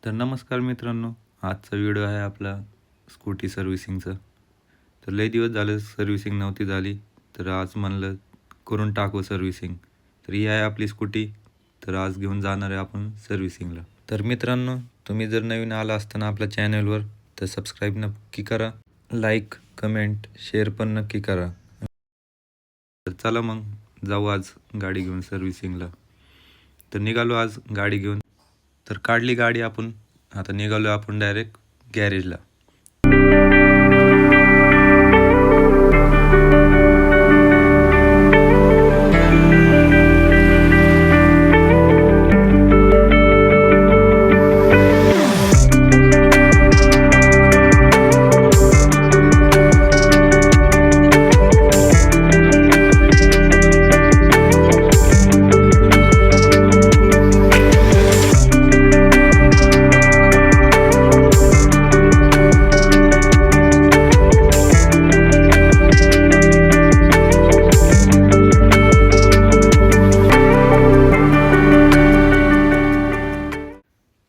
तर नमस्कार मित्रांनो, आजचा व्हिडिओ आहे आपला स्कूटी सर्व्हिसिंगचा. तर लई दिवस झाले सर्व्हिसिंग नव्हती झाली, तर आज म्हणलं करून टाकू सर्व्हिसिंग. तर ही आहे आपली स्कूटी. तर आज घेऊन जाणार आहे आपण सर्व्हिसिंगला. तर मित्रांनो, तुम्ही जर नवीन आला असताना आपल्या चॅनलवर तर सबस्क्राईब नक्की करा, लाईक कमेंट शेअर पण नक्की करा. तर चला मग जाऊ आज गाडी घेऊन सर्व्हिसिंगला. तर निघालो आज गाडी घेऊन. तर काढली गाडी आपण. आता निघालो आपण डायरेक्ट गॅरेजला.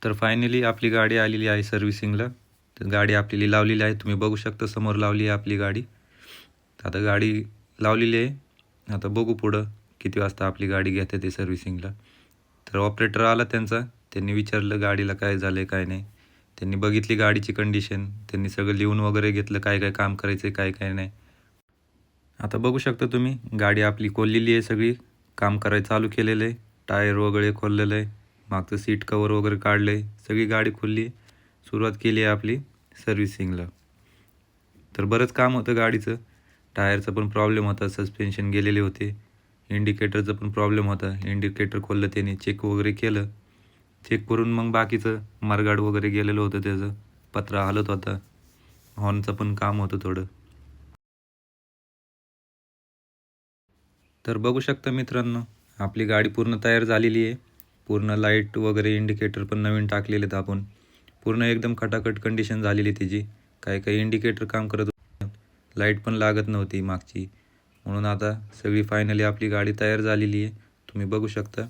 तर फायनली आपली गाडी आलेली आहे सर्व्हिसिंगला. तर गाडी आपली लावलेली आहे, तुम्ही बघू शकता समोर लावली आहे आपली गाडी. आता गाडी लावलेली आहे. आता बघू पुढं किती वाजता आपली गाडी घेते ते सर्व्हिसिंगला. तर ऑपरेटर आला त्यांचा, त्यांनी विचारलं गाडीला काय झालं काय नाही. त्यांनी बघितली गाडीची कंडिशन, त्यांनी सगळं लिहून वगैरे घेतलं काय काय काम करायचं काय काय नाही. आता बघू शकता तुम्ही गाडी आपली खोललेली आहे, सगळी काम करायला चालू केलेलं आहे. टायर वगैरे खोललेलं आहे, मागचं सीट कवर वगैरे काढलं आहे, सगळी गाडी खुलली. सुरुवात केली आहे आपली सर्व्हिसिंगला. तर बरंच काम होतं गाडीचं. टायरचा पण प्रॉब्लेम होता, सस्पेन्शन गेलेले होते, इंडिकेटरचा पण प्रॉब्लेम होता. इंडिकेटर खोललं त्याने, चेक वगैरे केलं. चेक करून मग बाकीचं मरगाड वगैरे गेलेलं होतं, त्याचं पत्रा हलत होता. हॉर्नचं पण काम होतं थोडं. तर बघू शकता मित्रांनो, आपली गाडी पूर्ण तयार झालेली आहे. पूर्ण लाईट वगैरे इंडिकेटर पण नवीन टाकलेले आहेत आपण. पूर्ण एकदम खटाखट कंडिशन झालेली त्याची. काही काही इंडिकेटर काम करत होतं, लाईट पण लागत नव्हती मागची. म्हणून आता सगळी फायनली आपली गाडी तयार झालेली आहे. तुम्ही बघू शकता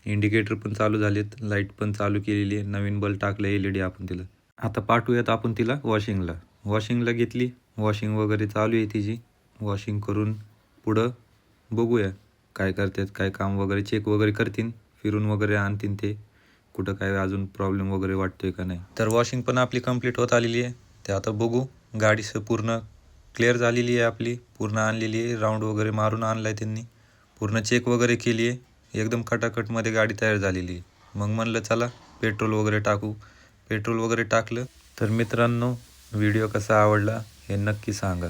इंडिकेटर पण चालू झालेत, लाईट पण चालू केलेली आहे, नवीन बल्ब टाकलं LED आपण तिला. आता पाठवूयात आपण तिला वॉशिंगला घेतली. वॉशिंग वगैरे चालू आहे तिची. वॉशिंग करून पुढं बघूया काय करतात, काय काम वगैरे चेक वगैरे करतील, फिरून वगैरे आणतील ते कुठं काय अजून प्रॉब्लेम वगैरे वाटतोय का नाही. तर वॉशिंग पण आपली कंप्लीट होत आलेली आहे. ते आता बघू. गाडीचं पूर्ण क्लिअर झालेली आहे आपली, पूर्ण आणलेली आहे, राऊंड वगैरे मारून आणलाय त्यांनी, पूर्ण चेक वगैरे केली आहे. एकदम खटाखटमध्ये गाडी तयार झालेली आहे. मग म्हणलं चला पेट्रोल वगैरे टाकू. पेट्रोल वगैरे टाकलं. तर मित्रांनो, व्हिडिओ कसा आवडला हे नक्की सांगा.